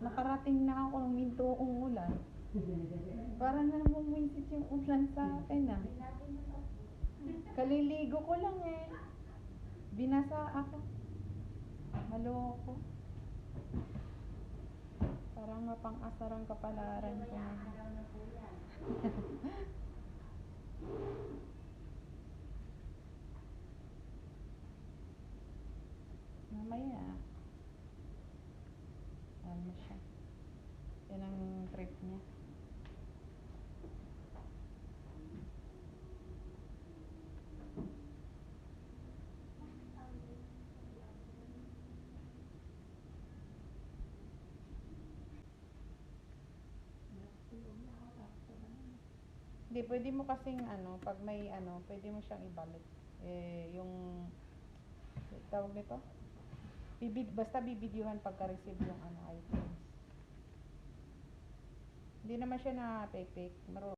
Nakarating na ako ng mintoong ulan. Parang na bumisit yung ulan sa akin ah. Kaliligo ko lang eh. Binasa ako. Maloko. Parang mapang-asarang kapalaran ko na. Mamaya. Ano siya. Yan ang trip niya. Hindi, pwede mo kasing ano, pag may ano, pwede mo siyang ibalik. Eh, yung, tawag nito? Basta bibidyuhan pagka-receive yung ano, items. Hindi naman siya na fake.